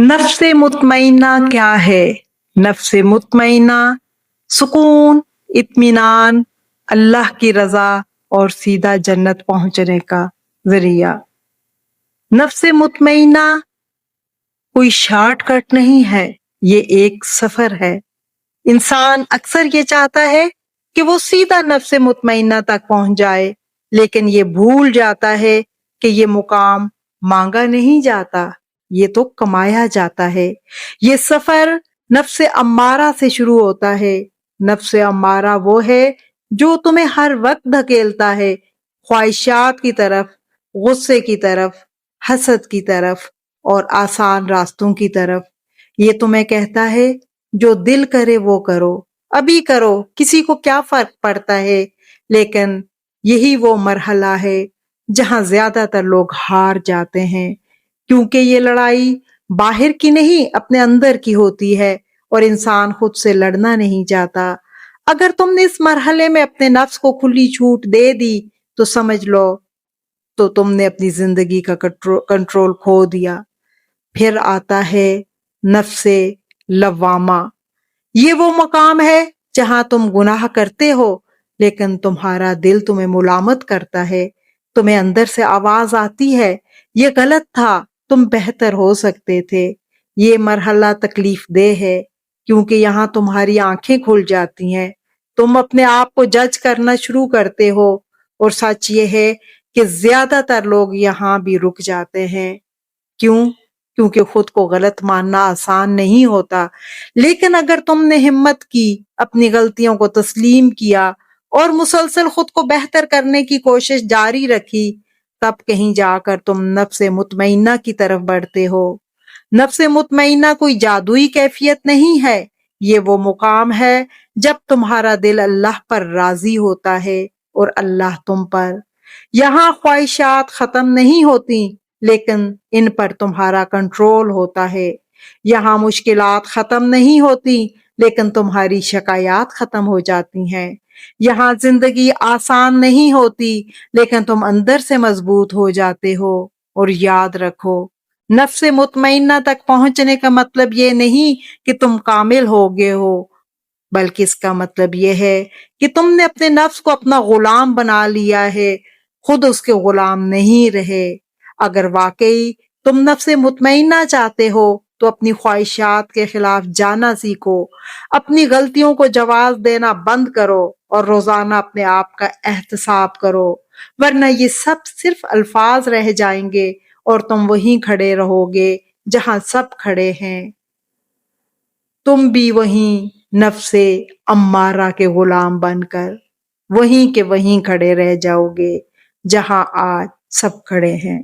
नफ्स मुतमइन्ना क्या है? नफ्स मुतमइन्ना सुकून, इत्मीनान, अल्लाह की रजा और सीधा जन्नत पहुंचने का जरिया। नफ्स मुतमइन्ना कोई शॉर्टकट नहीं है, ये एक सफर है। इंसान अक्सर ये चाहता है कि वो सीधा नफ्स मुतमइन्ना तक पहुंच जाए, लेकिन ये भूल जाता है कि ये मुकाम मांगा नहीं जाता, ये तो कमाया जाता है। ये सफर नफ्स अम्मारा से शुरू होता है। नफ्स अम्मारा वो है जो तुम्हें हर वक्त धकेलता है ख्वाहिशात की तरफ, गुस्से की तरफ, हसद की तरफ और आसान रास्तों की तरफ। ये तुम्हें कहता है जो दिल करे वो करो, अभी करो, किसी को क्या फर्क पड़ता है। लेकिन यही वो मरहला है जहां ज्यादातर लोग हार जाते हैं, क्योंकि ये लड़ाई बाहर की नहीं अपने अंदर की होती है और इंसान खुद से लड़ना नहीं चाहता। अगर तुमने इस मरहले में अपने नफ्स को खुली छूट दे दी तो समझ लो तो तुमने अपनी जिंदगी का कंट्रोल खो दिया। फिर आता है नफ्से लवामा। ये वो मकाम है जहां तुम गुनाह करते हो लेकिन तुम्हारा दिल तुम्हें मुलामत करता है। तुम्हें अंदर से आवाज आती है ये गलत था, तुम बेहतर हो सकते थे। ये मरहला तकलीफ दे है क्योंकि यहाँ तुम्हारी आंखें खुल जाती हैं, तुम अपने आप को जज करना शुरू करते हो। और सच ये है कि ज्यादातर लोग यहाँ भी रुक जाते हैं। क्यों? क्योंकि खुद को गलत मानना आसान नहीं होता। लेकिन अगर तुमने हिम्मत की, अपनी गलतियों को तस्लीम किया और मुसलसल खुद को बेहतर करने की कोशिश जारी रखी, तब कहीं जाकर तुम नफ्स मुतमइन्ना की तरफ बढ़ते हो। नफ्स मुतमइन्ना कोई जादुई कैफियत नहीं है, ये वो मुकाम है जब तुम्हारा दिल अल्लाह पर राजी होता है और अल्लाह तुम पर। यहाँ ख्वाहिशात खत्म नहीं होती लेकिन इन पर तुम्हारा कंट्रोल होता है। यहाँ मुश्किलात खत्म नहीं होती लेकिन तुम्हारी शिकायत खत्म हो जाती हैं। यहाँ जिंदगी आसान नहीं होती लेकिन तुम अंदर से मजबूत हो जाते हो। और याद रखो, नफ्स मुतमइन्ना तक पहुंचने का मतलब ये नहीं कि तुम कामिल हो गए हो, बल्कि इसका मतलब ये है कि तुमने अपने नफ्स को अपना गुलाम बना लिया है, खुद उसके गुलाम नहीं रहे। अगर वाकई तुम नफ्स मुतमइन्ना चाहते हो तो अपनी ख्वाहिशात के खिलाफ जाना सीखो, अपनी गलतियों को जवाब देना बंद करो और रोजाना अपने आप का एहतसाब करो, वरना ये सब सिर्फ अल्फाज रह जाएंगे और तुम वहीं खड़े रहोगे जहां सब खड़े हैं। तुम भी वहीं नफ्से अम्मारा के गुलाम बनकर वहीं के वहीं खड़े रह जाओगे जहां आज सब खड़े हैं।